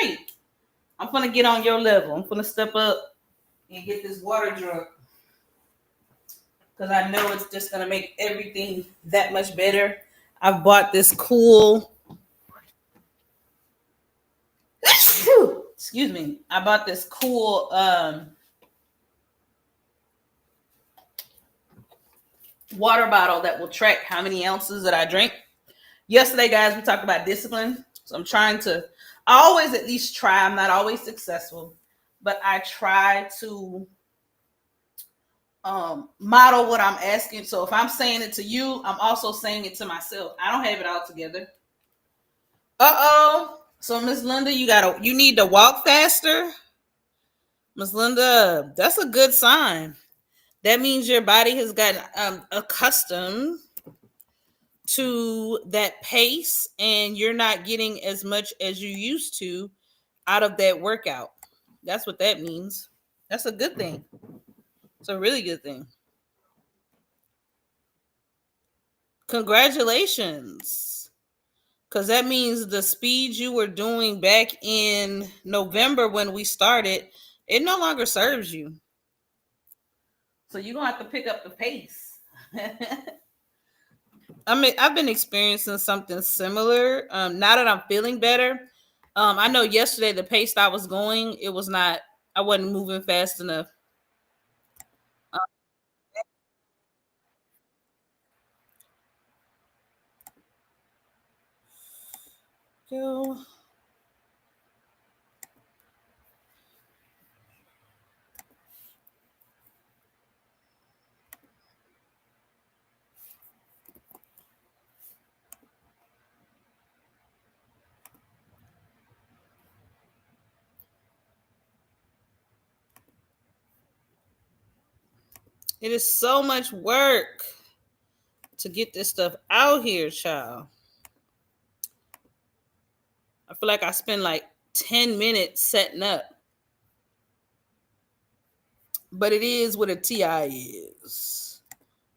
great. I'm gonna get on your level. I'm gonna step up and get this water drunk because I know it's just gonna make everything that much better. I've bought this cool. Excuse me. I bought this cool water bottle that will track how many ounces that I drink. Yesterday, guys, we talked about discipline. So I'm trying to, I always at least try. I'm not always successful, but I try to model what I'm asking. So if I'm saying it to you, I'm also saying it to myself. I don't have it all together. Uh-oh. So Miss Linda, you need to walk faster. Miss Linda, that's a good sign. That means your body has gotten accustomed to that pace and you're not getting as much as you used to out of that workout. That's what that means. That's a good thing. It's a really good thing. Congratulations. Because that means the speed you were doing back in November when we started, it no longer serves you. So you're going to have to pick up the pace. I've been experiencing something similar. Now that I'm feeling better, I know yesterday the pace I was going, I wasn't moving fast enough. Go. It is so much work to get this stuff out here, child. I feel like I spend like 10 minutes setting up. But it is what a TI is.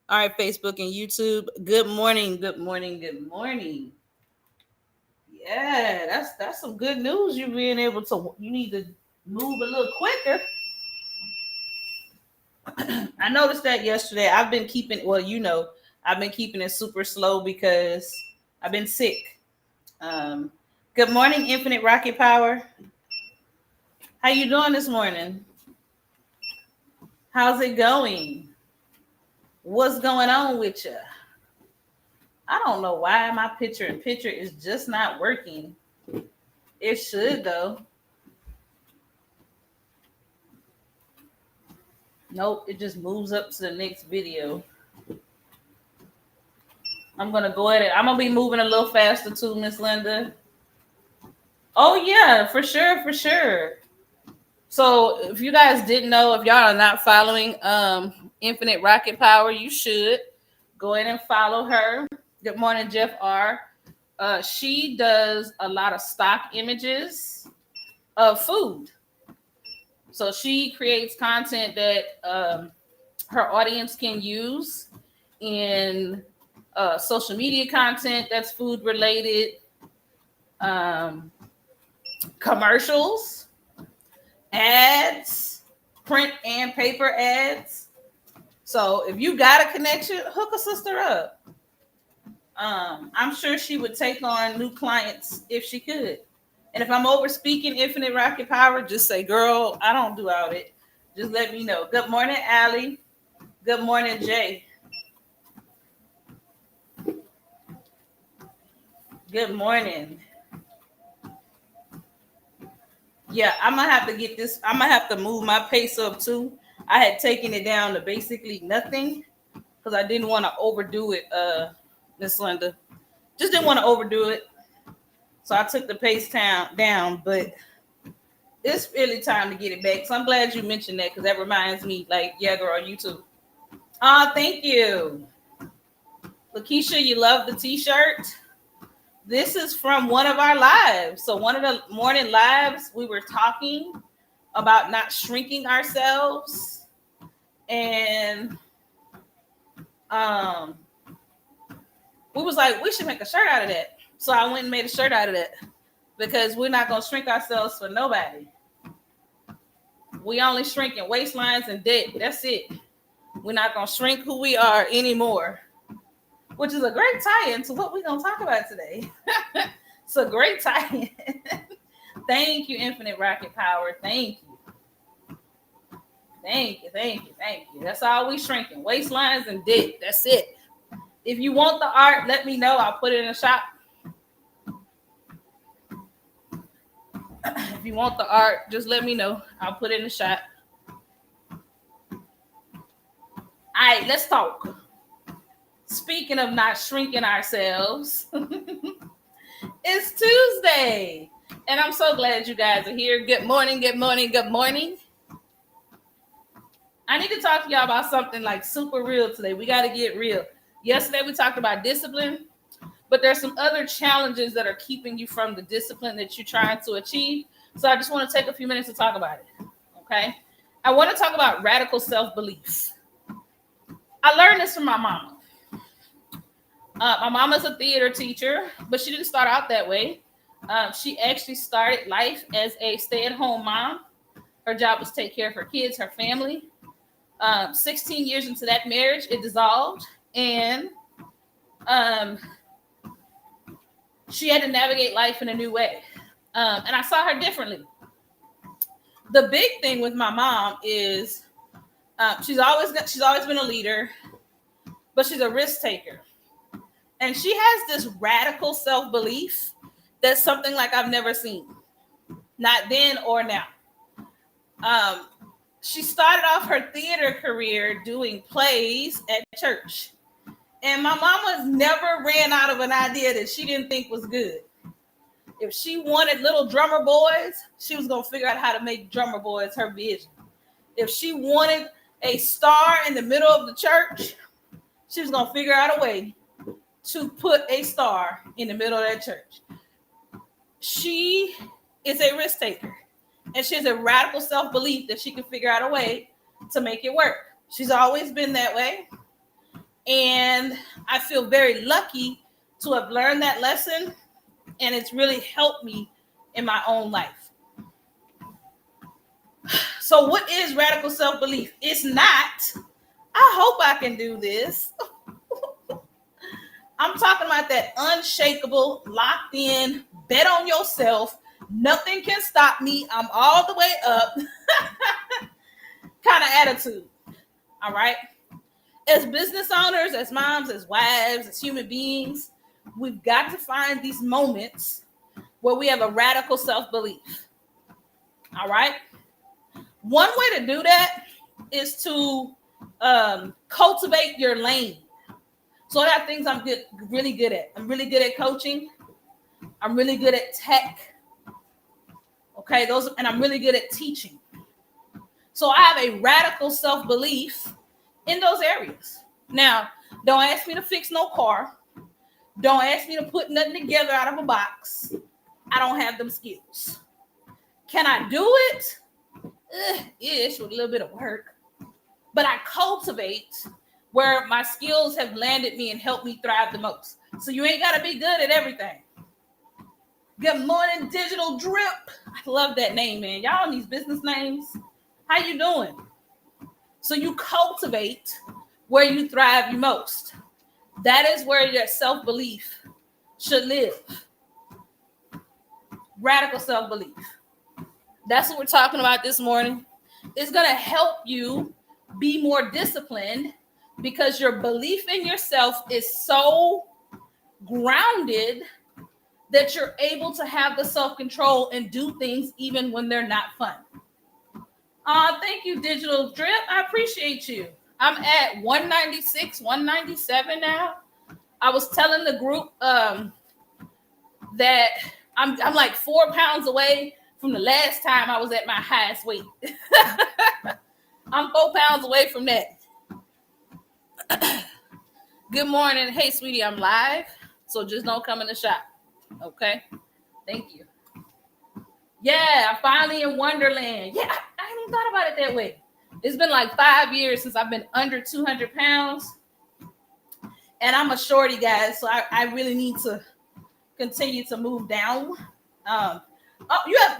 All right, Facebook and YouTube. Good morning, good morning, good morning. Yeah, that's some good news. You need to move a little quicker. I noticed that yesterday. I've been I've been keeping it super slow because I've been sick. Good morning, Infinite Rocket Power. How you doing this morning? How's it going? What's going on with you? I don't know why my picture in picture is just not working. It should though. Nope, it just moves up to the next video. I'm gonna go ahead. I'm gonna be moving a little faster too, Miss Linda. Oh yeah, for sure, for sure. So if you guys didn't know, if y'all are not following Infinite Rocket Power, you should go ahead and follow her. Good morning, Jeff R. She does a lot of stock images of food. So she creates content that her audience can use in social media content that's food related, commercials, ads, print and paper ads. So if you got a connection, hook a sister up. I'm sure she would take on new clients if she could. And if I'm over speaking Infinite Rocket Power, just say, girl, I don't do all it. Just let me know. Good morning, Allie. Good morning, Jay. Good morning. Yeah, I'm gonna have to get this. I'm gonna have to move my pace up too. I had taken it down to basically nothing because I didn't want to overdo it, Miss Linda. Just didn't want to overdo it. So I took the pace down, but it's really time to get it back. So I'm glad you mentioned that because that reminds me, like, yeah, girl, you too. Thank you. Lakeisha, you love the t-shirt. This is from one of our lives. So one of the morning lives, we were talking about not shrinking ourselves. And we was like, we should make a shirt out of that. So I went and made a shirt out of that. because we're not going to shrink ourselves for nobody. We only shrink in waistlines and debt. That's it. We're not going to shrink who we are anymore, which is a great tie-in to what we're going to talk about today. It's a great tie-in. Thank you, Infinite Rocket Power. Thank you. Thank you, thank you, thank you. That's all we shrinking. Waistlines and debt. That's it. If you want the art, let me know. I'll put it in the shop. If you want the art, just let me know. I'll put it in the shop. All right, let's talk. Speaking of not shrinking ourselves, it's Tuesday. And I'm so glad you guys are here. Good morning, good morning, good morning. I need to talk to y'all about something like super real today. We got to get real. Yesterday we talked about discipline, but there's some other challenges that are keeping you from the discipline that you're trying to achieve. So I just want to take a few minutes to talk about it. Okay. I want to talk about radical self-belief. I learned this from my mama. My mama's a theater teacher, but she didn't start out that way. She actually started life as a stay-at-home mom. Her job was to take care of her kids, her family. 16 years into that marriage, it dissolved, and she had to navigate life in a new way. And I saw her differently. The big thing with my mom is she's always been a leader, but she's a risk taker. And she has this radical self-belief that's something like I've never seen. Not then or now. She started off her theater career doing plays at church. And my mama never ran out of an idea that she didn't think was good. If she wanted little drummer boys, she was going to figure out how to make drummer boys her vision. If she wanted a star in the middle of the church, she was going to figure out a way to put a star in the middle of that church. She is a risk taker. And she has a radical self-belief that she can figure out a way to make it work. She's always been that way. And I feel very lucky to have learned that lesson. And it's really helped me in my own life. So what is radical self-belief? It's not, I hope I can do this. I'm talking about that unshakable, locked in, bet on yourself, nothing can stop me, I'm all the way up kind of attitude. All right. As business owners, as moms, as wives, as human beings, we've got to find these moments where we have a radical self-belief. All right. One way to do that is to cultivate your lane. So I have things I'm really good at. I'm really good at coaching. I'm really good at tech. Okay, and I'm really good at teaching. So I have a radical self-belief in those areas. Now, don't ask me to fix no car. Don't ask me to put nothing together out of a box. I don't have them skills. Can I do it? Ish, with a little bit of work. But I cultivate where my skills have landed me and helped me thrive the most. So you ain't got to be good at everything. Good morning, Digital Drip. I love that name, man. Y'all need business names. How you doing? So you cultivate where you thrive the most. That is where your self-belief should live. Radical self-belief. That's what we're talking about this morning. It's going to help you be more disciplined because your belief in yourself is so grounded that you're able to have the self-control and do things even when they're not fun. Thank you, Digital Drip. I appreciate you. I'm at 196, 197 now. I was telling the group that I'm like 4 pounds away from the last time I was at my highest weight. I'm 4 pounds away from that. Good morning. Hey, sweetie, I'm live. So just don't come in the shop. Okay. Thank you. Yeah, I'm finally in Wonderland. Yeah, I hadn't even thought about it that way. It's been like 5 years since I've been under 200 pounds. And I'm a shorty, guys. So I really need to continue to move down.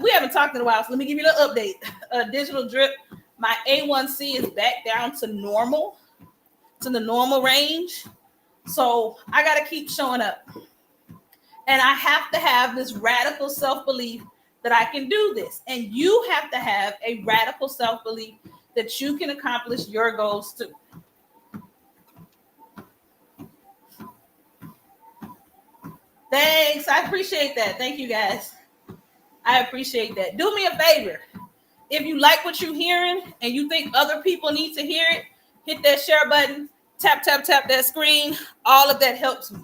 We haven't talked in a while, so let me give you an update. Digital drip, my A1C is back down to normal, to the normal range. So I got to keep showing up. And I have to have this radical self-belief that I can do this. And you have to have a radical self-belief that you can accomplish your goals too. Thanks. I appreciate that. Thank you, guys. I appreciate that. Do me a favor. If you like what you're hearing and you think other people need to hear it, hit that share button, tap that screen. All of that helps me.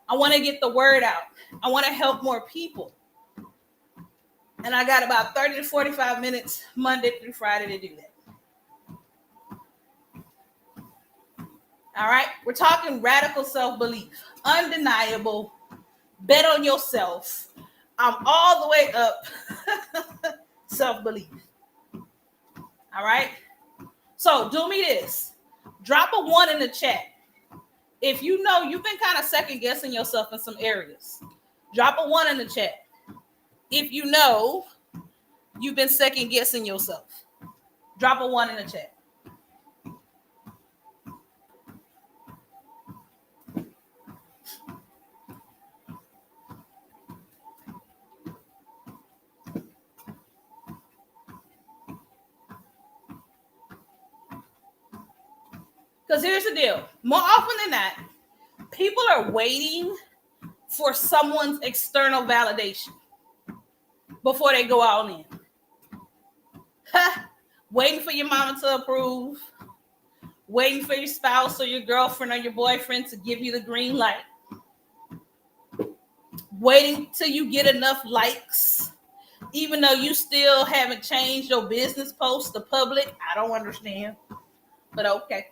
I want to get the word out. I want to help more people. And I got about 30 to 45 minutes Monday through Friday to do that. All right. We're talking radical self-belief, undeniable, bet on yourself. I'm all the way up self-belief. All right. So do me this. Drop a 1 in the chat. If you know you've been kind of second guessing yourself in some areas, drop a 1 in the chat. If you know you've been second guessing yourself, drop a 1 in the chat. Because here's the deal. More often than not, people are waiting for someone's external validation before they go all in. Waiting for your mama to approve. Waiting for your spouse or your girlfriend or your boyfriend to give you the green light. Waiting till you get enough likes, even though you still haven't changed your business post to public. I don't understand, but okay.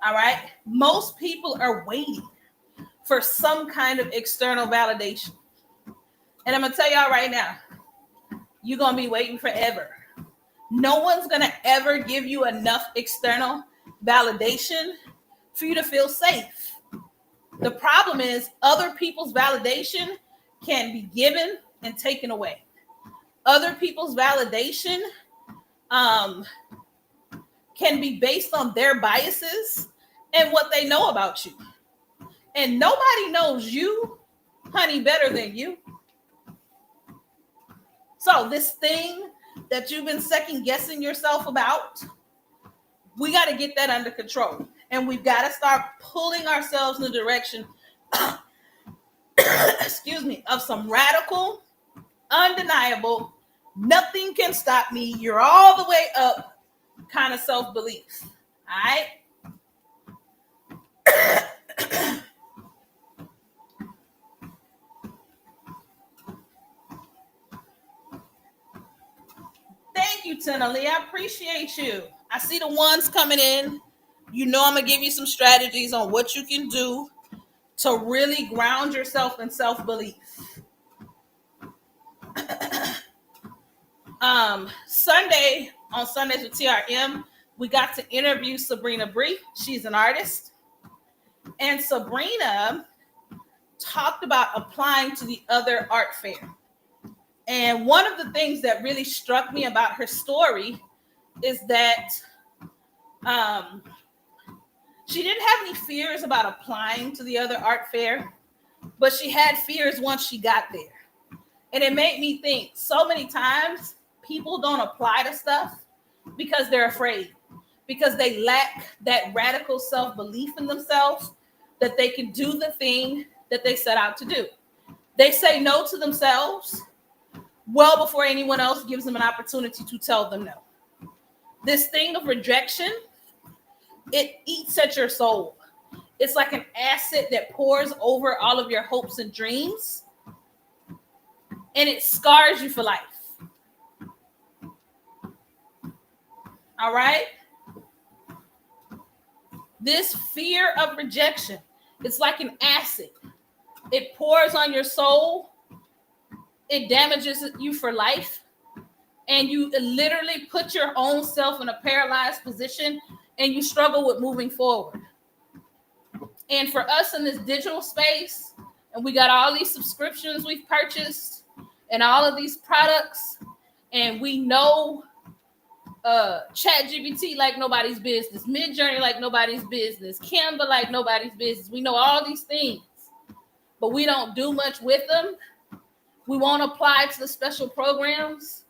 All right. Most people are waiting for some kind of external validation. And I'm going to tell y'all right now, you're going to be waiting forever. No one's going to ever give you enough external validation for you to feel safe. The problem is other people's validation can be given and taken away. Other people's validation can be based on their biases and what they know about you. And nobody knows you, honey, better than you. So this thing that you've been second guessing yourself about, we got to get that under control. And we've got to start pulling ourselves in the direction, excuse me, of some radical, undeniable, nothing can stop me, you're all the way up kind of self-belief. All right. Thank you, Tenali. I appreciate you. I see the ones coming in. You know I'm going to give you some strategies on what you can do to really ground yourself in self-belief. On Sundays with TRM, we got to interview Sabrina Bree. She's an artist. And Sabrina talked about applying to the other art fair. And one of the things that really struck me about her story is that she didn't have any fears about applying to the other art fair, but she had fears once she got there. And it made me think so many times people don't apply to stuff because they're afraid, because they lack that radical self-belief in themselves that they can do the thing that they set out to do. They say no to themselves well before anyone else gives them an opportunity to tell them no. This thing of rejection, it eats at your soul. It's like an acid that pours over all of your hopes and dreams, and it scars you for life. All right? This fear of rejection, it's like an acid. It pours on your soul. It damages you for life. And you literally put your own self in a paralyzed position and you struggle with moving forward. And for us in this digital space, and we got all these subscriptions we've purchased and all of these products, and we know ChatGPT like nobody's business, Midjourney like nobody's business, Canva like nobody's business. We know all these things, but we don't do much with them. We won't apply to the special programs.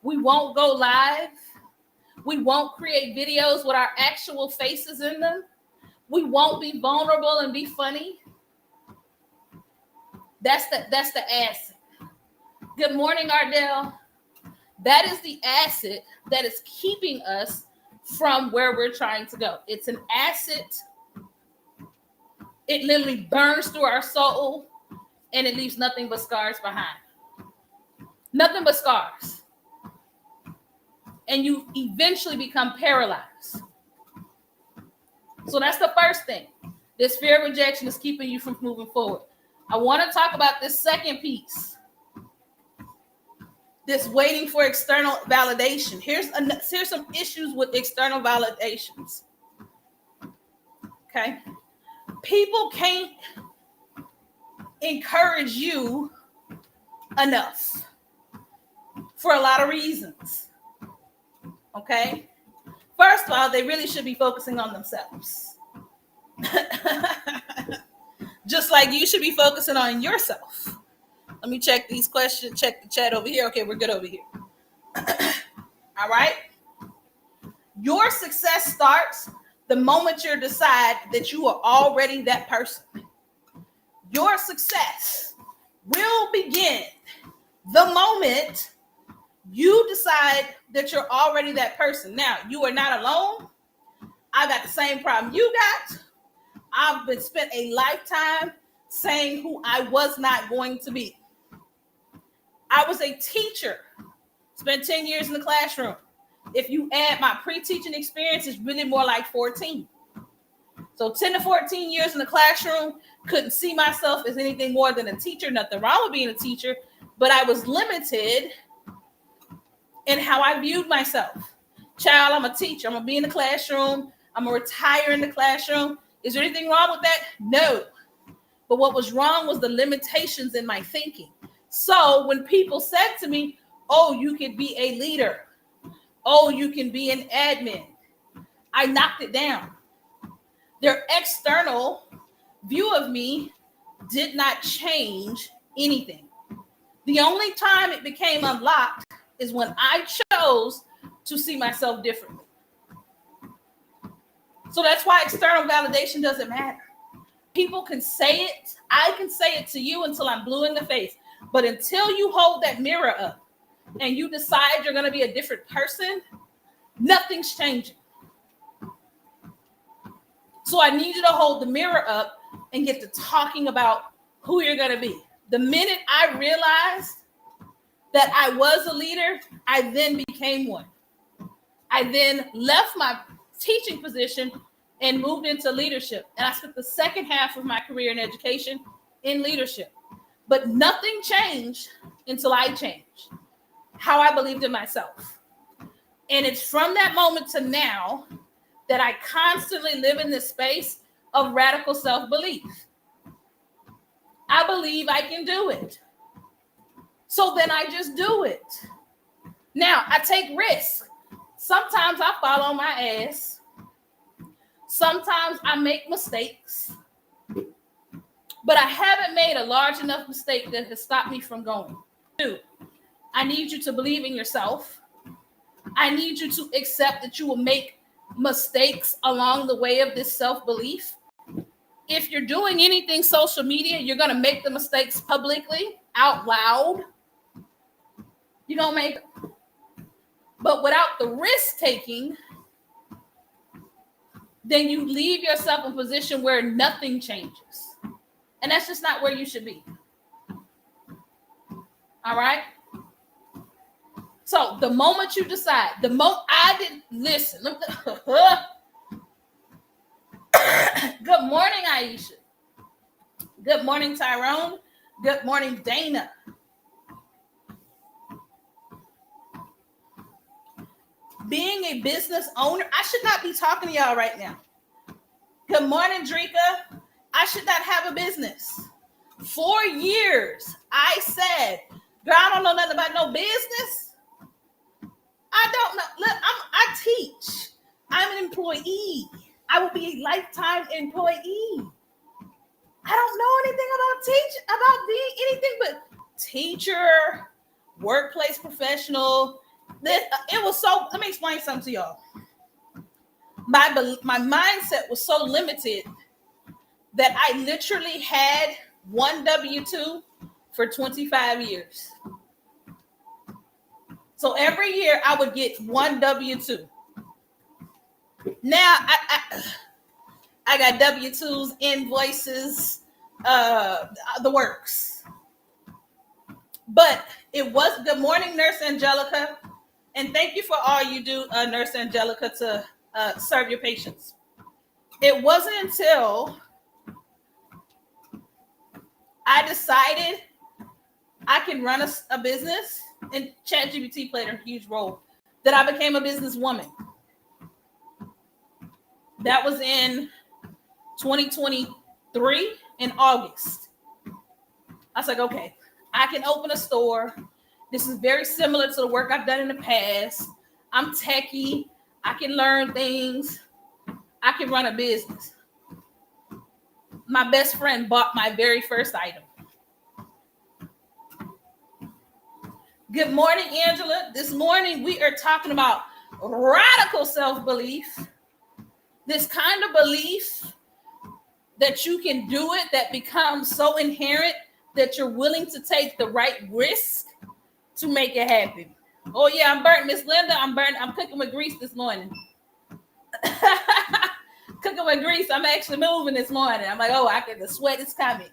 We won't go live. We won't create videos with our actual faces in them. We won't be vulnerable and be funny. That's the asset. Good morning, Ardell. That is the asset that is keeping us from where we're trying to go. It's an asset. It literally burns through our soul, and it leaves nothing but scars behind. Nothing but scars. And you eventually become paralyzed. So that's the first thing. This fear of rejection is keeping you from moving forward. I want to talk about this second piece. This waiting for external validation. Here's some issues with external validations. Okay. People can't encourage you enough for a lot of reasons. Okay. First of all, they really should be focusing on themselves. Just like you should be focusing on yourself. Let me check these questions, check the chat over here. Okay, we're good over here. All right. Your success starts the moment you decide that you are already that person. Your success will begin the moment you decide that you're already that person. Now, you are not alone. I got the same problem you got. I've been spent a lifetime saying who I was not going to be. I was a teacher, spent 10 years in the classroom. If you add my pre-teaching experience, it's really more like 14. So 10 to 14 years in the classroom, couldn't see myself as anything more than a teacher. Nothing wrong with being a teacher, but I was limited in how I viewed myself. Child, I'm a teacher. I'm going to be in the classroom. I'm going to retire in the classroom. Is there anything wrong with that? No. But what was wrong was the limitations in my thinking. So when people said to me, oh, you could be a leader. Oh, you can be an admin. I knocked it down. Their external view of me did not change anything. The only time it became unlocked is when I chose to see myself differently. So that's why external validation doesn't matter. People can say it. I can say it to you until I'm blue in the face. But until you hold that mirror up and you decide you're going to be a different person, nothing's changing. So I need you to hold the mirror up and get to talking about who you're going to be. The minute I realized that I was a leader, I then became one. I then left my teaching position and moved into leadership. And I spent the second half of my career in education in leadership. But nothing changed until I changed how I believed in myself. And it's from that moment to now that I constantly live in this space of radical self-belief. I believe I can do it. So then I just do it. Now, I take risks. Sometimes I fall on my ass. Sometimes I make mistakes. But I haven't made a large enough mistake that has stopped me from going. 2, I need you to believe in yourself. I need you to accept that you will make mistakes along the way of this self-belief. If you're doing anything social media, you're going to make the mistakes publicly, out loud. You're going to make them. But without the risk taking, then you leave yourself in a position where nothing changes. And that's just not where you should be. All right? So the moment you decide, I didn't listen. Good morning, Aisha. Good morning, Tyrone. Good morning, Dana. Being a business owner, I should not be talking to y'all right now. Good morning, Drika. I should not have a business. 4 years, I said, girl, I don't know nothing about no business. I don't know. Look, I teach. I'm an employee. I will be a lifetime employee. I don't know anything about being anything but teacher, workplace professional. It was so. Let me explain something to y'all. My mindset was so limited that I literally had one W-2 for 25 years. So every year I would get one W-2. Now I got W-2s, invoices, the works. But it was good morning, Nurse Angelica. And thank you for all you do, Nurse Angelica, to serve your patients. It wasn't until I decided I can run a business, and ChatGPT played a huge role, that I became a businesswoman. That was in 2023 in August. I was like, okay, I can open a store. This is very similar to the work I've done in the past. I'm techie. I can learn things. I can run a business. My best friend bought my very first item. Good morning, Angela. This morning we are talking about radical self-belief. This kind of belief that you can do it, that becomes so inherent that you're willing to take the right risk to make it happen. Oh yeah, I'm burnt, Miss Linda. I'm burnt. I'm cooking with grease this morning. Cooking with grease. I'm actually moving this morning. I'm like, oh, the sweat is coming.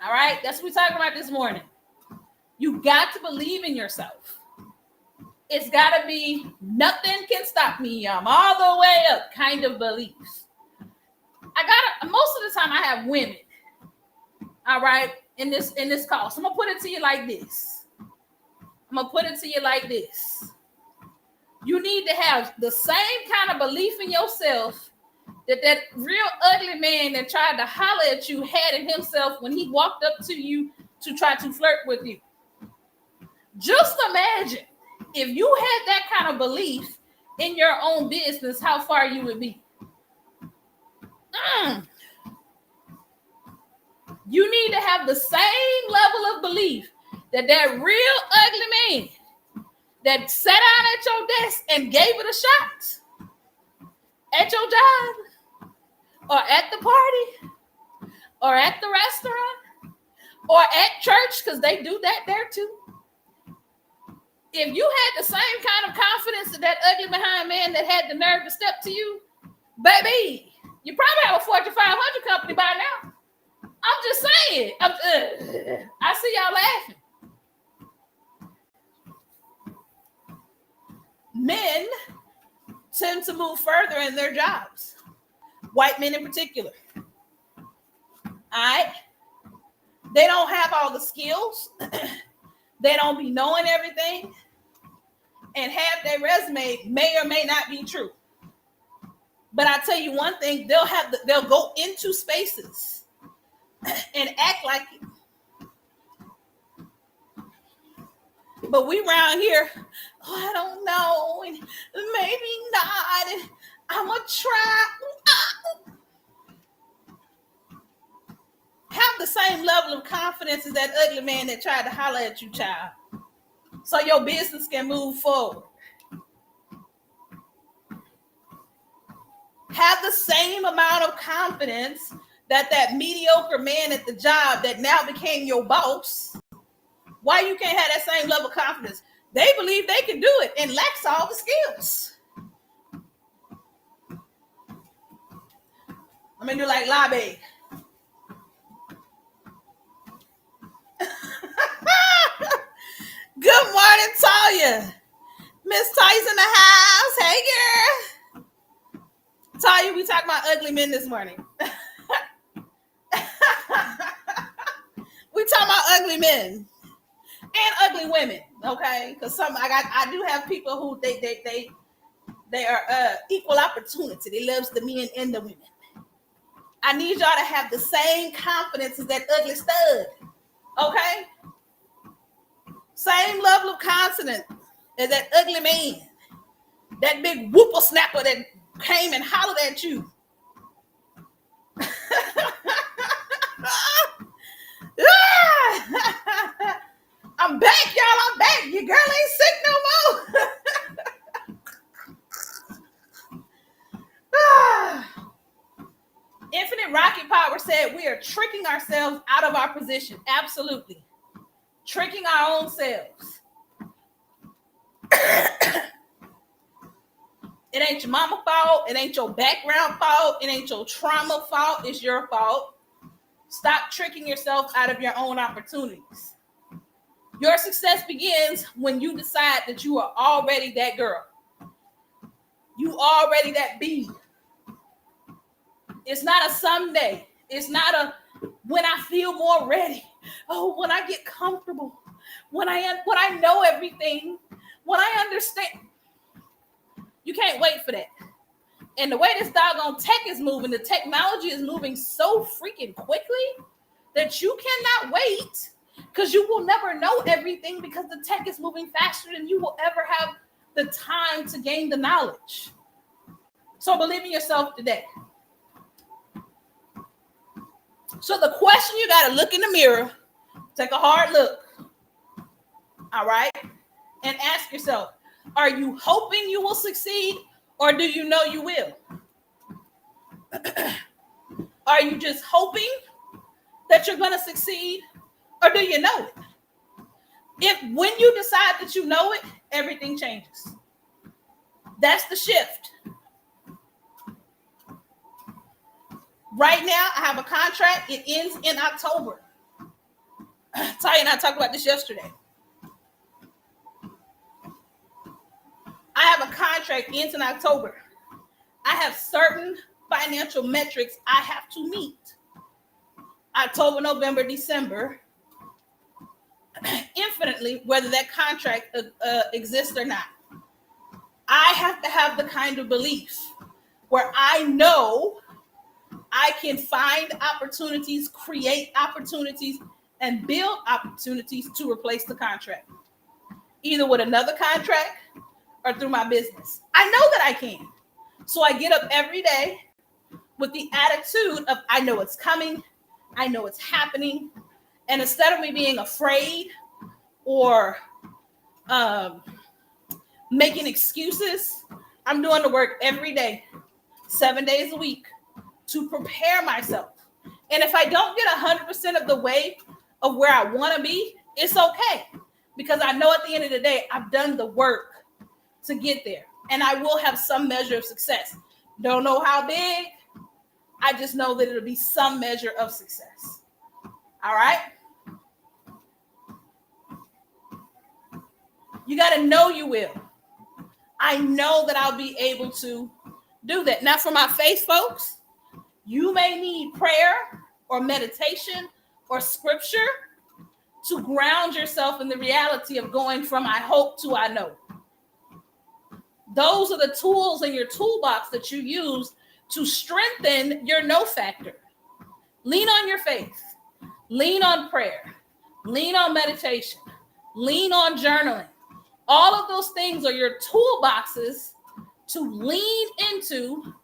All right, that's what we're talking about this morning. You got to believe in yourself. It's got to be nothing can stop me. I'm all the way up kind of beliefs. Most of the time I have women. All right, in this call. So I'm gonna put it to you like this. You need to have the same kind of belief in yourself that real ugly man that tried to holler at you had in himself when he walked up to you to try to flirt with you. Just imagine if you had that kind of belief in your own business, how far you would be. You need to have the same level of belief that real ugly man that sat down at your desk and gave it a shot at your job or at the party or at the restaurant or at church, because they do that there too. If you had the same kind of confidence that ugly behind man that had the nerve to step to you, baby, you probably have a Fortune 500 company by now. I'm just saying. I see y'all laughing. Men tend to move further in their jobs. White men in particular. All right? They don't have all the skills. They don't be knowing everything. And half their resume may or may not be true. But I tell you one thing, they'll go into spaces and act like it. But we around here, I don't know, and maybe not, and I'm gonna try. Have the same level of confidence as that ugly man that tried to holler at you, child, so your business can move forward. Have the same amount of confidence that mediocre man at the job that now became your boss. Why you can't have that same level of confidence? They believe they can do it and lacks all the skills. I'm gonna do like lobby. Good morning, Talia. Miss Tyson in the house. Hey, girl. Talia, we talking about ugly men this morning. We talking about ugly men and ugly women, okay? Because I do have people who they are equal opportunity. They loves the men and the women. I need y'all to have the same confidence as that ugly stud. Okay? Same level of confidence as that ugly man. That big whooper snapper that came and hollered at you. I'm back, y'all. I'm back. Your girl ain't sick no more. Infinite Rocket Power said we are tricking ourselves out of our position. Absolutely. Tricking our own selves. It ain't your mama fault. It ain't your background fault. It ain't your trauma fault. It's your fault. Stop tricking yourself out of your own opportunities. Your success begins when you decide that you are already that girl. You already that bee. It's not a someday. It's not a when I feel more ready. Oh, when I get comfortable. When I know everything. When I understand. You can't wait for that. And the way this doggone tech is moving, the technology is moving so freaking quickly that you cannot wait, because you will never know everything, because the tech is moving faster than you will ever have the time to gain the knowledge. So believe in yourself today. So the question, you got to look in the mirror, take a hard look, all right, and ask yourself, are you hoping you will succeed, or do you know you will? Are you just hoping that you're going to succeed, or do you know it? When you decide that you know it, everything changes. That's the shift. Right now, I have a contract. It ends in October. Ty and I talked about this yesterday. I have a contract, ends in October. I have certain financial metrics I have to meet. October, November, December, infinitely, whether that contract exists or not. I have to have the kind of belief where I know I can find opportunities, create opportunities, and build opportunities to replace the contract, either with another contract or through my business. I know that I can. So I get up every day with the attitude of, I know it's coming, I know it's happening. And instead of me being afraid or making excuses, I'm doing the work every day, 7 days a week, to prepare myself. And if I don't get 100% of the way of where I want to be, it's okay. Because I know at the end of the day, I've done the work to get there. And I will have some measure of success. Don't know how big. I just know that it'll be some measure of success. All right? You got to know you will. I know that I'll be able to do that. Now, for my faith folks, you may need prayer or meditation or scripture to ground yourself in the reality of going from I hope to I know. Those are the tools in your toolbox that you use to strengthen your know factor. Lean on your faith. Lean on prayer. Lean on meditation. Lean on journaling. All of those things are your toolboxes to lean into.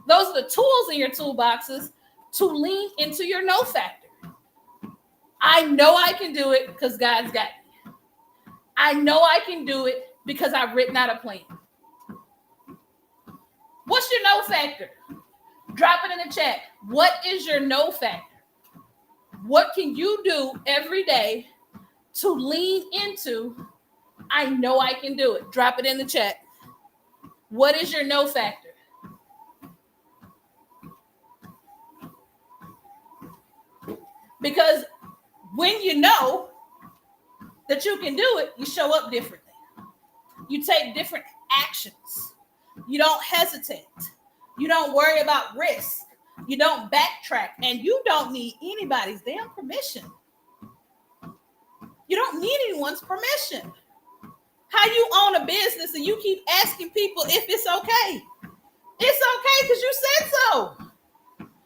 Those are the tools in your toolboxes to lean into your know factor. I know I can do it because God's got me. I know I can do it because I've written out a plan. What's your know factor? Drop it in the chat. What is your know factor? What can you do every day to lean into, I know I can do it? Drop it in the chat. What is your know factor? Because when you know that you can do it, you show up differently. You take different actions. You don't hesitate. You don't worry about risk. You don't backtrack. And you don't need anybody's damn permission. You don't need anyone's permission. How you own a business and you keep asking people if it's okay? It's okay because you said so.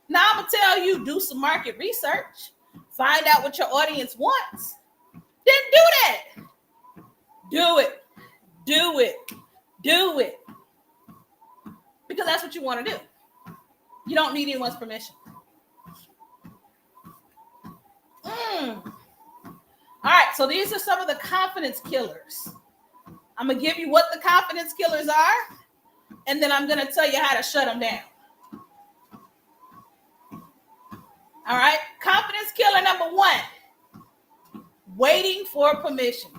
Now I'm gonna tell you, do some market research, find out what your audience wants, then do that. Do it. Do it. Do it. Because that's what you want to do. You don't need anyone's permission. All right, so these are some of the confidence killers. I'm going to give you what the confidence killers are, and then I'm going to tell you how to shut them down. All right, confidence killer number 1, waiting for permission.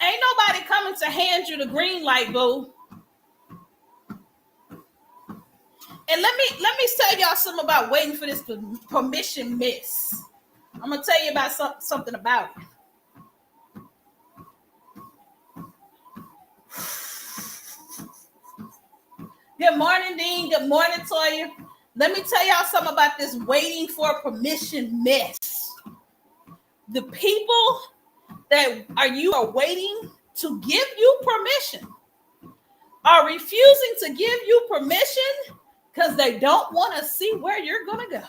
Ain't nobody coming to hand you the green light, boo. And let me tell y'all something about waiting for this permission miss. I'm going to tell you about something about it. Good morning, Dean. Good morning, Toya. Let me tell y'all something about this waiting for permission miss. The people that you are waiting to give you permission are refusing to give you permission because they don't want to see where you're going to go.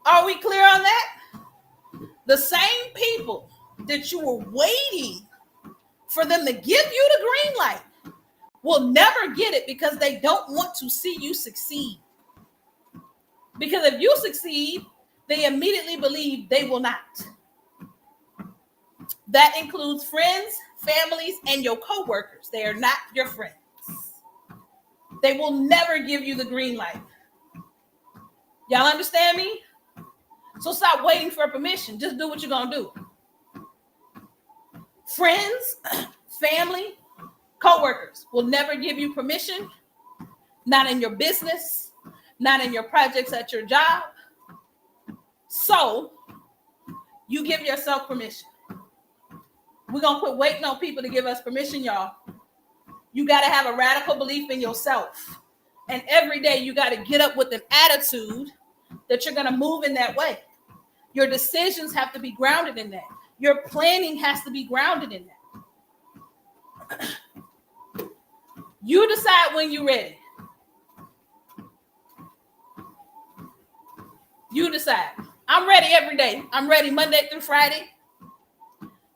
Are we clear on that? The same people that you were waiting for them to give you the green light will never get it because they don't want to see you succeed. Because if you succeed, they immediately believe they will not. That includes friends, families, and your coworkers. They are not your friends. They will never give you the green light. Y'all understand me? So stop waiting for permission. Just do what you're going to do. Friends, family, coworkers will never give you permission. Not in your business, not in your projects at your job. So you give yourself permission. We're going to quit waiting on people to give us permission, y'all. You got to have a radical belief in yourself. And every day you got to get up with an attitude that you're going to move in that way. Your decisions have to be grounded in that. Your planning has to be grounded in that. You decide when you're ready. You decide. I'm ready every day. I'm ready Monday through Friday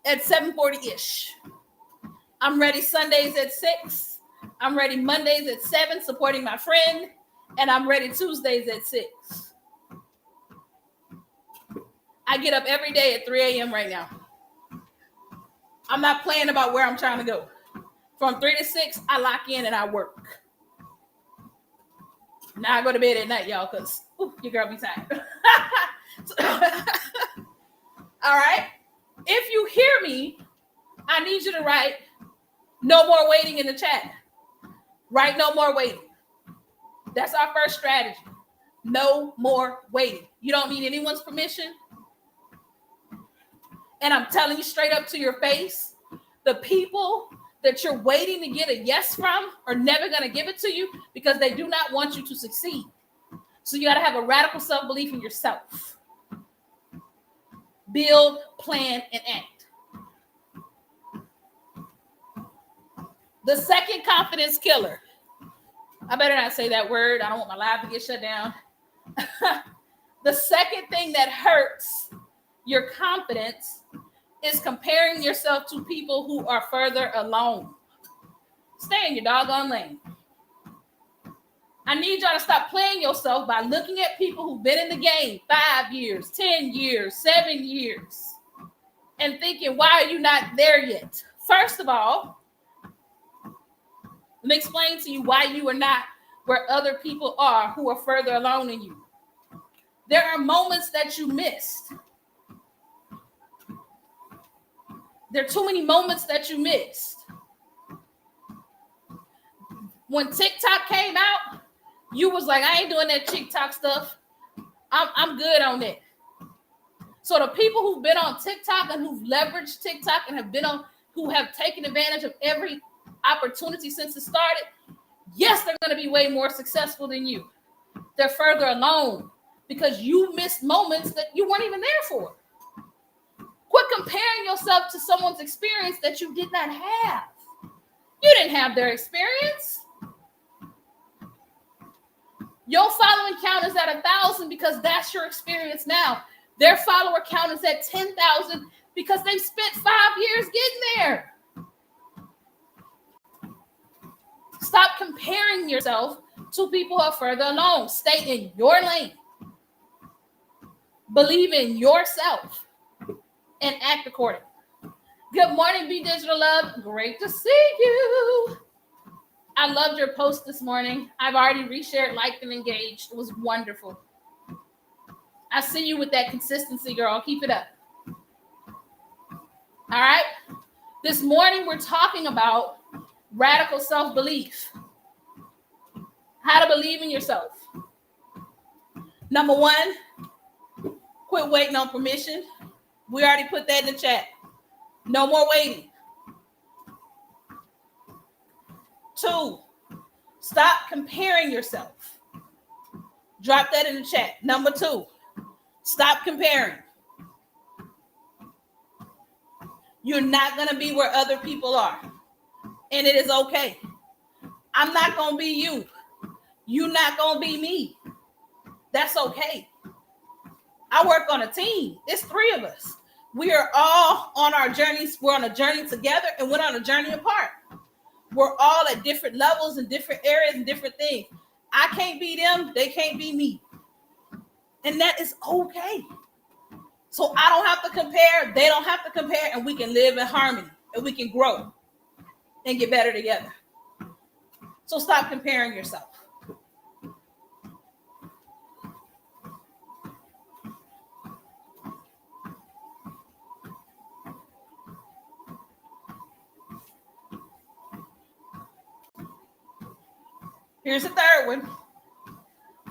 at 7:40-ish. I'm ready Sundays at 6. I'm ready Mondays at 7, supporting my friend. And I'm ready Tuesdays at 6. I get up every day at 3 a.m. right now. I'm not playing about where I'm trying to go. From 3 to 6, I lock in and I work. Now I go to bed at night, y'all, because your girl be tired. All right. If you hear me, I need you to write no more waiting in the chat. Write no more waiting. That's our first strategy. No more waiting. You don't need anyone's permission. And I'm telling you straight up to your face, the people that you're waiting to get a yes from are never going to give it to you because they do not want you to succeed. So you got to have a radical self-belief in yourself. Build, plan, and act. The second confidence killer. I better not say that word. I don't want my live to get shut down. The second thing that hurts your confidence is comparing yourself to people who are further along. Stay in your doggone lane. I need y'all to stop playing yourself by looking at people who've been in the game 5 years, 10 years, 7 years, and thinking, why are you not there yet? First of all, let me explain to you why you are not where other people are who are further along than you. There are moments that you missed. There are too many moments that you missed. When TikTok came out, you was like, I ain't doing that TikTok stuff. I'm good on it. So the people who've been on TikTok and who've leveraged TikTok and who have taken advantage of every opportunity since it started, yes, they're going to be way more successful than you. They're further along because you missed moments that you weren't even there for. Quit comparing yourself to someone's experience that you did not have. You didn't have their experience. Your following count is at 1,000 because that's your experience now. Their follower count is at 10,000 because they've spent 5 years getting there. Stop comparing yourself to people who are further along. Stay in your lane. Believe in yourself and act accordingly. Good morning, Be Digital Love. Great to see you. I loved your post this morning. I've already reshared, liked, and engaged. It was wonderful. I see you with that consistency, girl. Keep it up. All right. This morning, we're talking about radical self-belief. How to believe in yourself. Number one, quit waiting on permission. We already put that in the chat. No more waiting. 2, stop comparing yourself. Drop that in the chat. Number 2, stop comparing. You're not going to be where other people are. And it is okay. I'm not going to be you. You're not going to be me. That's okay. I work on a team. It's 3 of us. We are all on our journeys. We're on a journey together and we're on a journey apart. We're all at different levels and different areas and different things. I can't be them. They can't be me. And that is okay. So I don't have to compare. They don't have to compare. And we can live in harmony. And we can grow and get better together. So stop comparing yourself. Here's the 3rd one.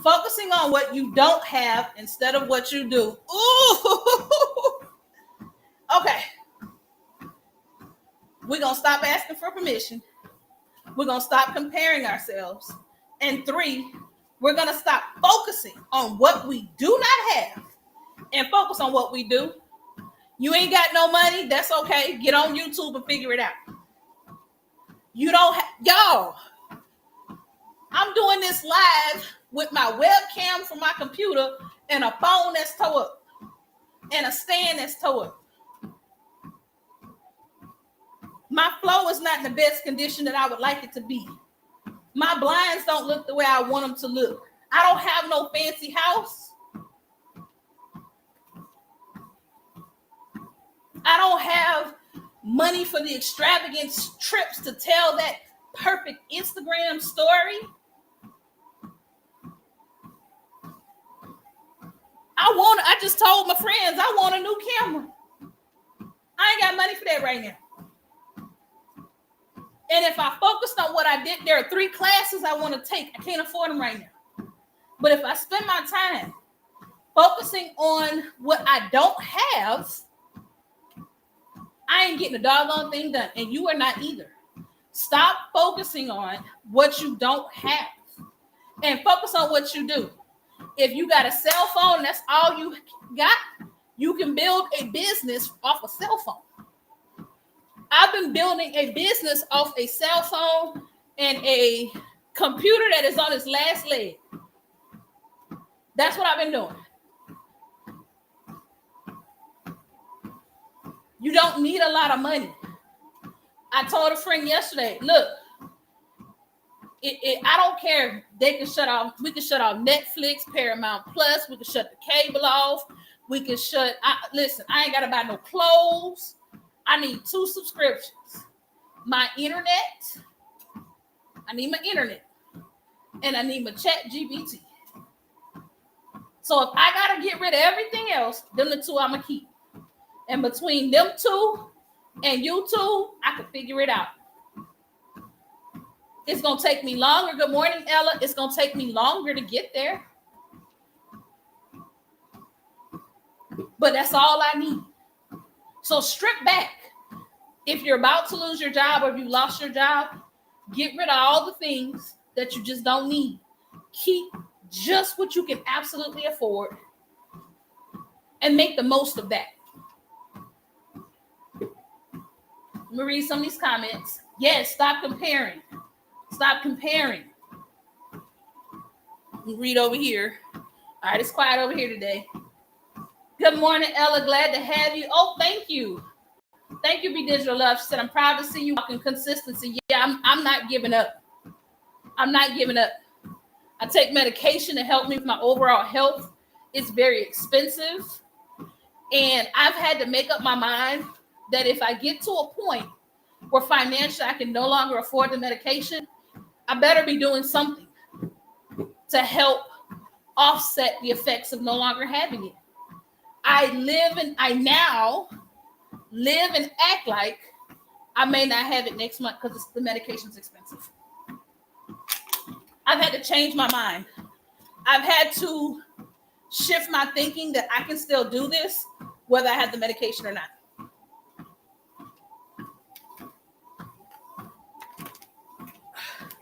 Focusing on what you don't have instead of what you do. Ooh. Okay. We're going to stop asking for permission. We're going to stop comparing ourselves. And 3, we're going to stop focusing on what we do not have and focus on what we do. You ain't got no money. That's okay. Get on YouTube and figure it out. You don't have, y'all. I'm doing this live with my webcam from my computer and a phone that's towed up and a stand that's towed up. My flow is not in the best condition that I would like it to be. My blinds don't look the way I want them to look. I don't have no fancy house. I don't have money for the extravagant trips to tell that perfect Instagram story. I just told my friends I want a new camera. I ain't got money for that right now. And if I focused on what I did, there are 3 classes I want to take. I can't afford them right now. But if I spend my time focusing on what I don't have, I ain't getting a doggone thing done. And you are not either. Stop focusing on what you don't have and focus on what you do. If you got a cell phone, that's all you got, you can build a business off a cell phone. I've been building a business off a cell phone and a computer that is on its last leg. That's what I've been doing. You don't need a lot of money. I told a friend yesterday, look, I don't care. They can shut off. We can shut off Netflix, Paramount Plus. We can shut the cable off. We can shut. Listen, I ain't got to buy no clothes. I need 2 subscriptions. My internet. I need my internet. And I need my chat GPT. So if I got to get rid of everything else, them the 2 I'm going to keep. And between them 2 and YouTube, I can figure it out. It's going to take me longer. Good morning, Ella. It's going to take me longer to get there. But that's all I need. So strip back. If you're about to lose your job or if you lost your job, get rid of all the things that you just don't need. Keep just what you can absolutely afford and make the most of that. Let me read some of these comments. Yes, stop comparing. Stop comparing. Read over here. All right, it's quiet over here today. Good morning, Ella. Glad to have you. Oh, thank you. Thank you, Be Digital Love. She said, I'm proud to see you walking consistency. Yeah, I'm not giving up. I'm not giving up. I take medication to help me with my overall health. It's very expensive. And I've had to make up my mind that if I get to a point where financially I can no longer afford the medication, I better be doing something to help offset the effects of no longer having it. I now live and act like I may not have it next month because the medication's expensive. I've had to change my mind. I've had to shift my thinking that I can still do this whether I have the medication or not.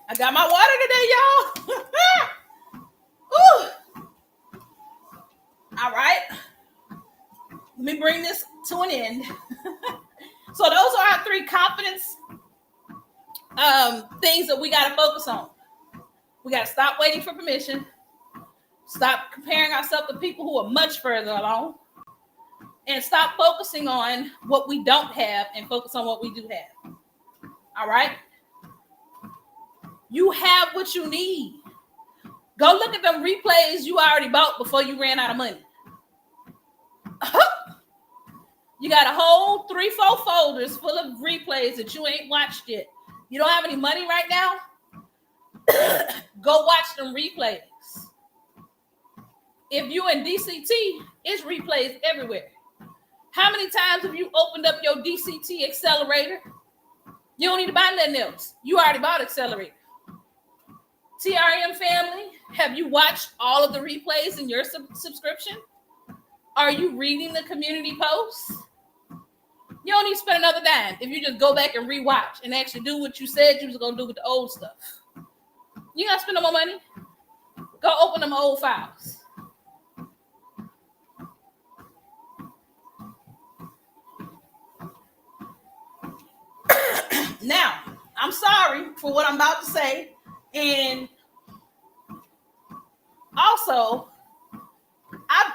I got my water today, y'all. Ooh. All right. Let me bring this to an end. So those are our 3 confidence things that we got to focus on. We got to stop waiting for permission. Stop comparing ourselves to people who are much further along. And stop focusing on what we don't have and focus on what we do have. All right? You have what you need. Go look at them replays you already bought before you ran out of money. You got a whole 3-4 folders full of replays that you ain't watched yet. You don't have any money right now? Go watch them replays. If you in DCT, it's replays everywhere. How many times have you opened up your DCT accelerator? You don't need to buy nothing else. You already bought accelerator. TRM family, have you watched all of the replays in your subscription? Are you reading the community posts? You don't need to spend another dime if you just go back and rewatch and actually do what you said you was going to do with the old stuff. You got to spend no more money? Go open them old files. Now, I'm sorry for what I'm about to say. And also, I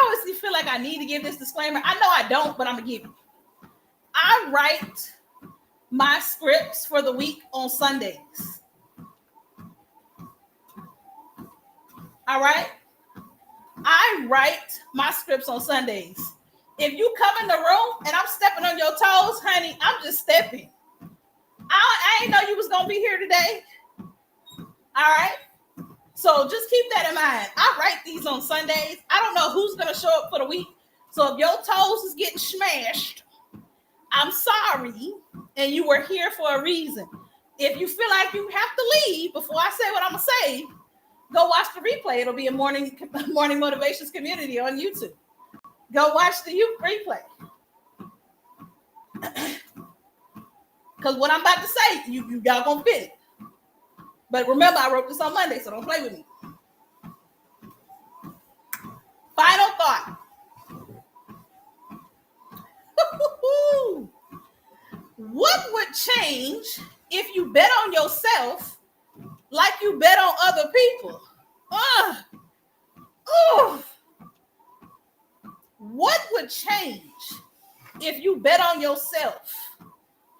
honestly feel like I need to give this disclaimer. I know I don't, but I'm going to give it. I write my scripts for the week on Sundays. All right? I write my scripts on Sundays. If you come in the room and I'm stepping on your toes, honey, I'm just stepping. I ain't know you was going to be here today. All right? So just keep that in mind. I write these on Sundays. I don't know who's going to show up for the week. So if your toes is getting smashed, I'm sorry. And you were here for a reason. If you feel like you have to leave before I say what I'm going to say, go watch the replay. It'll be a morning motivations community on YouTube. Go watch the youth replay. Because what I'm about to say, y'all gonna fit it. But remember, I wrote this on Monday, so don't play with me. Final thought. What would change if you bet on yourself like you bet on other people? What would change if you bet on yourself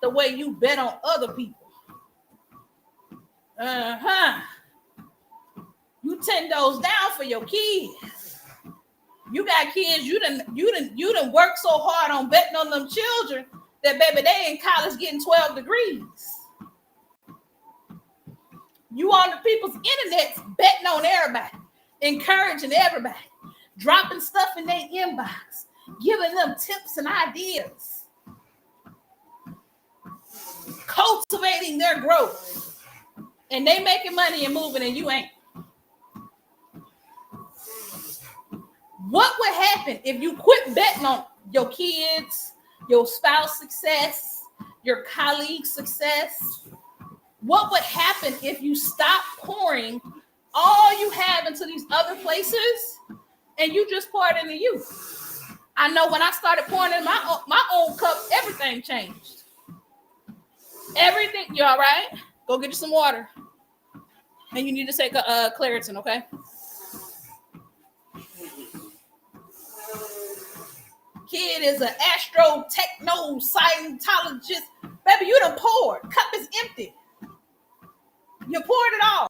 the way you bet on other people? You 10 those down for your kids. You got kids, you done worked so hard on betting on them children that baby, they in college getting 12 degrees. You on the people's internet betting on everybody, encouraging everybody, dropping stuff in their inbox, giving them tips and ideas, cultivating their growth. And they making money and moving and you ain't. What would happen if you quit betting on your kids, your spouse success, your colleague success? What would happen if you stop pouring all you have into these other places and you just pour it into you? I know when I started pouring in my own cup, everything changed. Everything. You all right? Go get you some water. And you need to take a Claritin, okay? Kid is an astro techno Scientologist. Baby, you done poured. Cup is empty. You poured it all.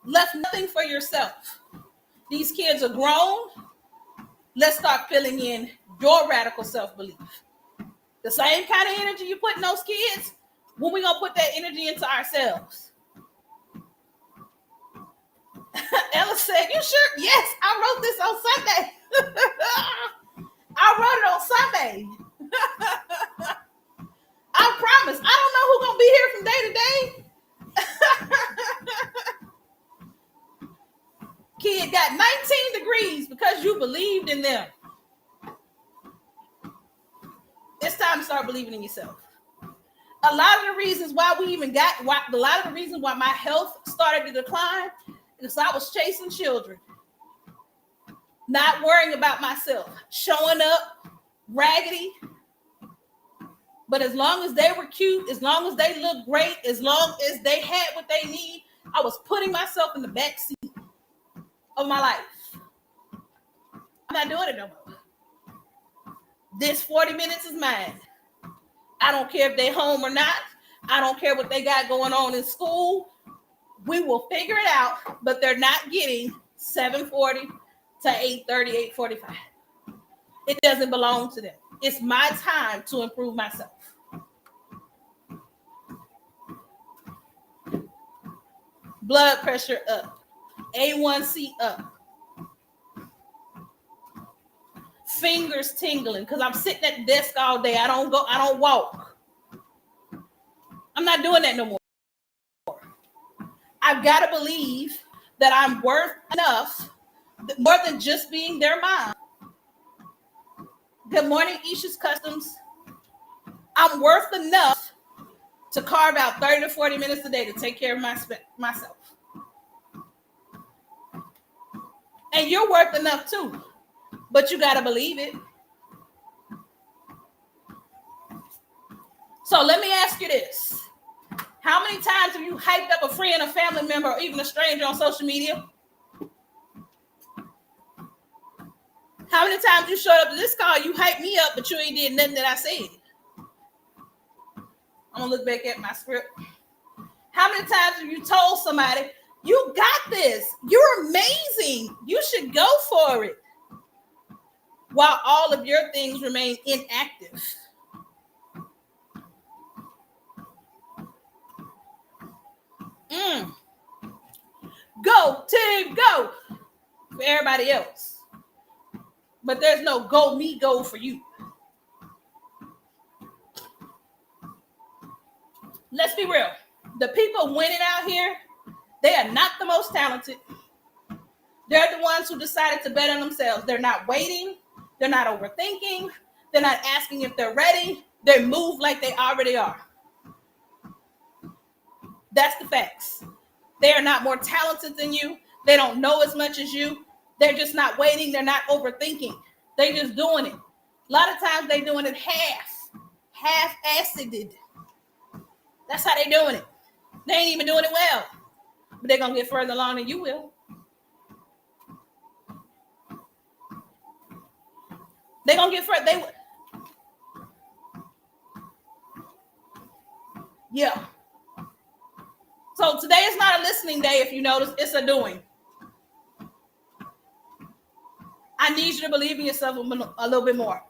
Left nothing for yourself. These kids are grown. Let's start filling in your radical self-belief. The same kind of energy you put in those kids, when we gonna put that energy into ourselves? Ella said, you sure? Yes, I wrote this on Sunday. I wrote it on Sunday. I promise. I don't know who's gonna be here from day to day. Kid got 19 degrees because you believed in them. It's time to start believing in yourself. A lot of the reasons why my health started to decline is I was chasing children, not worrying about myself, showing up raggedy. But as long as they were cute, as long as they looked great, as long as they had what they need, I was putting myself in the back seat of my life. I'm not doing it no more. This 40 minutes is mine. I don't care if they're home or not. I don't care what they got going on in school. We will figure it out, but they're not getting 7:40 to 8:30, 8:45. It doesn't belong to them. It's my time to improve myself. Blood pressure up. A1C up. Fingers tingling because I'm sitting at the desk all day. I don't walk. I'm not doing that no more. I've got to believe that I'm worth enough, more than just being their mom. Good morning, Isha's Customs. I'm worth enough to carve out 30 to 40 minutes a day to take care of myself. And you're worth enough too, but you got to believe it. So let me ask you this. How many times have you hyped up a friend, a family member, or even a stranger on social media? How many times you showed up to this call, you hyped me up, but you ain't did nothing that I said? I'm going to look back at my script. How many times have you told somebody, you got this, you're amazing, you should go for it, while all of your things remain inactive? Go, team, go for everybody else. But there's no go me, go for you. Let's be real. The people winning out here, they are not the most talented. They're the ones who decided to bet on themselves. They're not waiting. They're not overthinking. They're not asking if they're ready. They move like they already are. That's the facts. They are not more talented than you. They don't know as much as you. They're just not waiting. They're not overthinking. They're just doing it. A lot of times they're doing it half-assed. That's how they're doing it. They ain't even doing it well. But they're going to get further along than you will. They're going to get further. Yeah. So today is not a listening day, if you notice. It's a doing. I need you to believe in yourself a little bit more.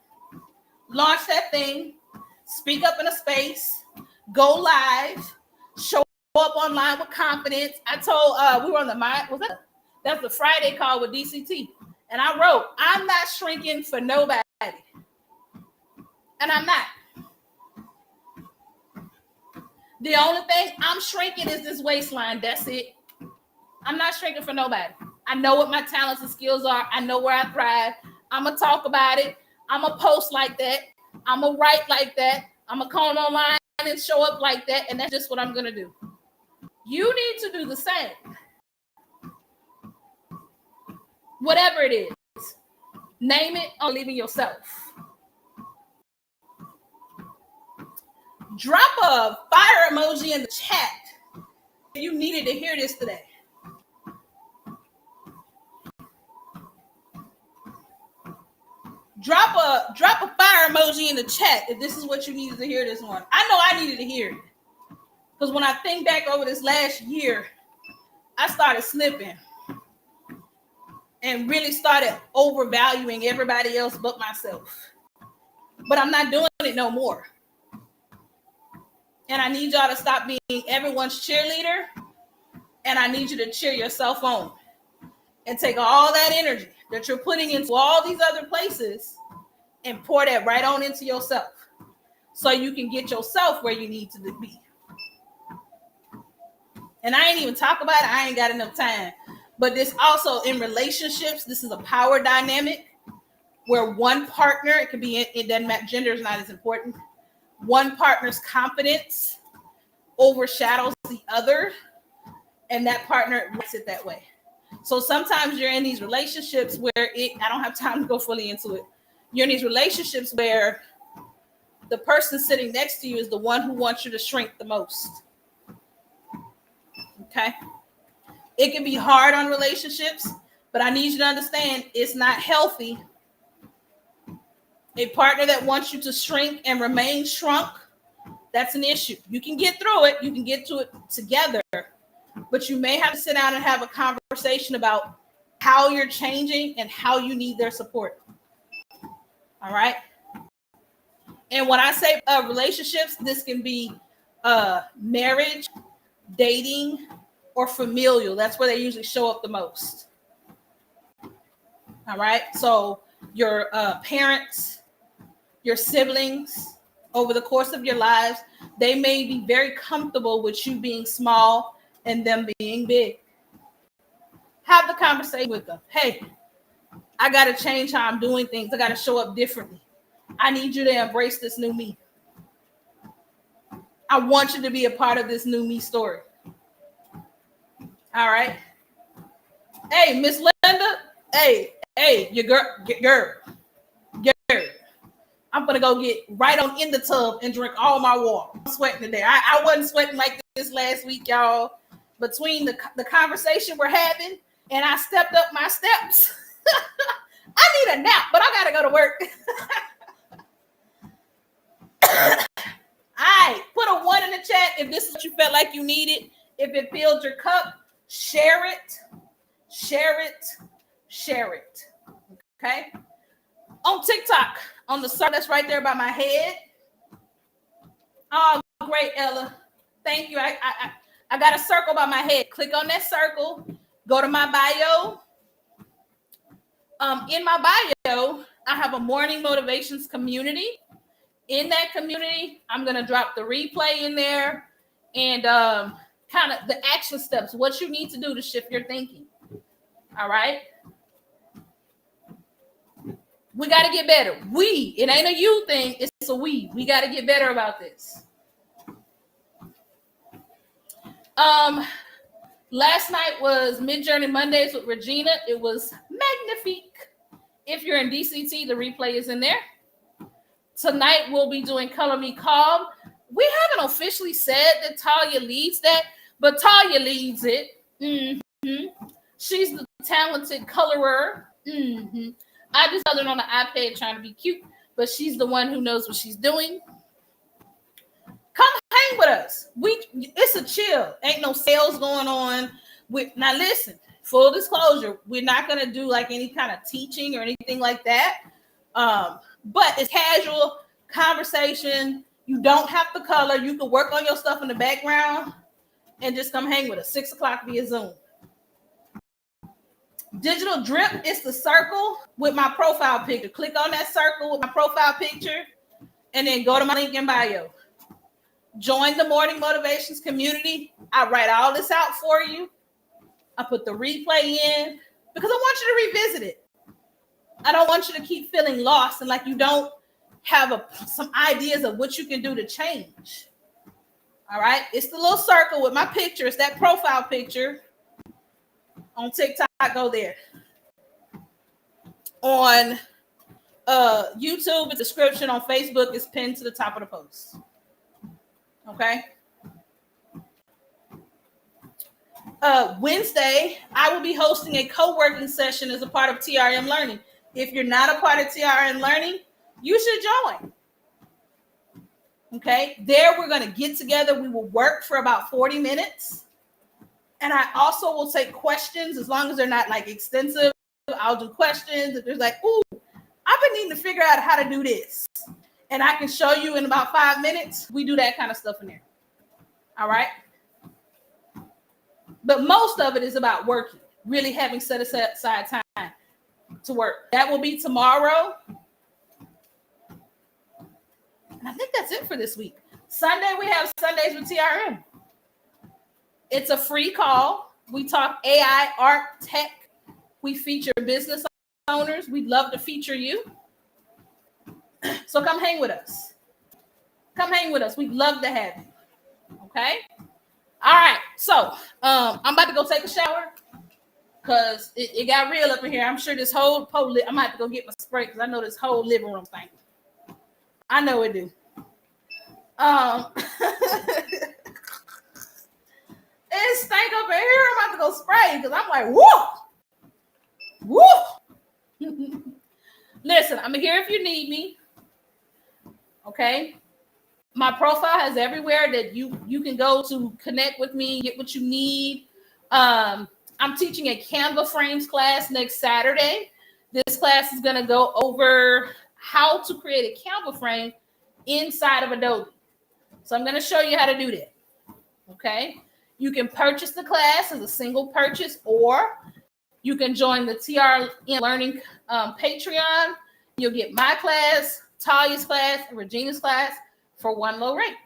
Launch that thing. Speak up in a space. Go live. Show up online with confidence. I told, we were on that's the Friday call with DCT. And I wrote, I'm not shrinking for nobody. And I'm not. The only thing I'm shrinking is this waistline. That's it. I'm not shrinking for nobody. I know what my talents and skills are. I know where I thrive. I'm going to talk about it. I'm going to post like that. I'm going to write like that. I'm going to come online and show up like that. And that's just what I'm going to do. You need to do the same. Whatever it is. Name it or believe in yourself. Drop a fire emoji in the chat you needed to hear this today. Drop a fire emoji in the chat if this is what you needed to hear this morning. I know I needed to hear it. Because when I think back over this last year, I started slipping and really started overvaluing everybody else but myself. But I'm not doing it no more. And I need y'all to stop being everyone's cheerleader. And I need you to cheer yourself on. And take all that energy that you're putting into all these other places and pour that right on into yourself. So you can get yourself where you need to be. And I ain't even talk about it. I ain't got enough time. But this also in relationships, this is a power dynamic where one partner, it could be, it doesn't matter, gender is not as important. One partner's confidence overshadows the other, and that partner makes it that way. So sometimes you're in these relationships where I don't have time to go fully into it. You're in these relationships where the person sitting next to you is the one who wants you to shrink the most. Okay? It can be hard on relationships, but I need you to understand it's not healthy. A partner that wants you to shrink and remain shrunk, that's an issue. You can get through it. You can get to it together. But you may have to sit down and have a conversation about how you're changing and how you need their support. All right? And when I say relationships, this can be marriage, dating, or familial. That's where they usually show up the most. All right? So your parents, your siblings, over the course of your lives, they may be very comfortable with you being small and them being big. Have the conversation with them. Hey, I got to change how I'm doing things. I got to show up differently. I need you to embrace this new me. I want you to be a part of this new me story. All right. Hey, Miss Linda. Hey, your girl. I'm going to go get right on in the tub and drink all my water. I'm sweating today. I wasn't sweating like this last week, y'all. Between the conversation we're having and I stepped up my steps. I need a nap, but I got to go to work. All right, put a 1 in the chat if this is what you felt like you needed. If it filled your cup, share it. Okay? On TikTok, on the circle that's right there by my head. Oh, great, Ella. Thank you. I got a circle by my head. Click on that circle. Go to my bio. In my bio, I have a morning motivations community. In that community, I'm going to drop the replay in there and kind of the action steps, what you need to do to shift your thinking. All right? We got to get better. It ain't a you thing. It's a we. We got to get better about this. Last night was Mid-Journey Mondays with Regina. It was magnifique. If you're in DCT, the replay is in there. Tonight, we'll be doing Color Me Calm. We haven't officially said that Talia leads that, but Talia leads it. Mm-hmm. She's the talented colorer. Mm-hmm. I just held it on the iPad trying to be cute, but she's the one who knows what she's doing. Come hang with us. It's a chill. Ain't no sales going on. Now listen, full disclosure, we're not going to do like any kind of teaching or anything like that. But it's casual conversation. You don't have to color. You can work on your stuff in the background and just come hang with us. 6:00 via Zoom. Digital drip is the circle with my profile picture. Click on that circle with my profile picture and then go to my link in bio. Join the Morning Motivations community. I write all this out for you. I put the replay in because I want you to revisit it. I don't want you to keep feeling lost and like you don't have some ideas of what you can do to change. All right. It's the little circle with my picture. It's that profile picture. On TikTok, go there. On YouTube, the description. On Facebook is pinned to the top of the post. Okay. Wednesday, I will be hosting a co-working session as a part of TRM Learning. If you're not a part of TRM Learning, you should join. Okay, there we're going to get together. We will work for about 40 minutes. And I also will take questions as long as they're not like extensive. I'll do questions. If there's like, ooh, I've been needing to figure out how to do this. And I can show you in about 5 minutes. We do that kind of stuff in there. All right. But most of it is about working, really having set aside time to work. That will be tomorrow. And I think that's it for this week. Sunday, we have Sundays with TRM. It's a free call. We talk AI, art, tech. We feature business owners. We'd love to feature you. So come hang with us. Come hang with us. We'd love to have you. Okay? All right. So I'm about to go take a shower because it got real up in here. I'm sure this whole I'm going to have to go get my spray because I know this whole living room thing. I know it do. It stank up in here. I'm about to go spray because I'm like, whoa. Woo! Listen, I'm here if you need me. Okay? My profile has everywhere that you can go to connect with me, get what you need. I'm teaching a Canva frames class next Saturday. This class is going to go over how to create a Canva frame inside of Adobe. So I'm going to show you how to do that. Okay? You can purchase the class as a single purchase, or you can join the TRM Learning Patreon. You'll get my class, Talia's class, and Regina's class for one low rate.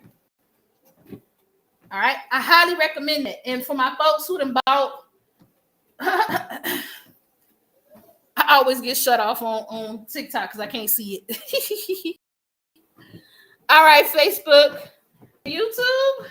All right. I highly recommend it. And for my folks who done bought, I always get shut off on TikTok because I can't see it. All right, Facebook, YouTube.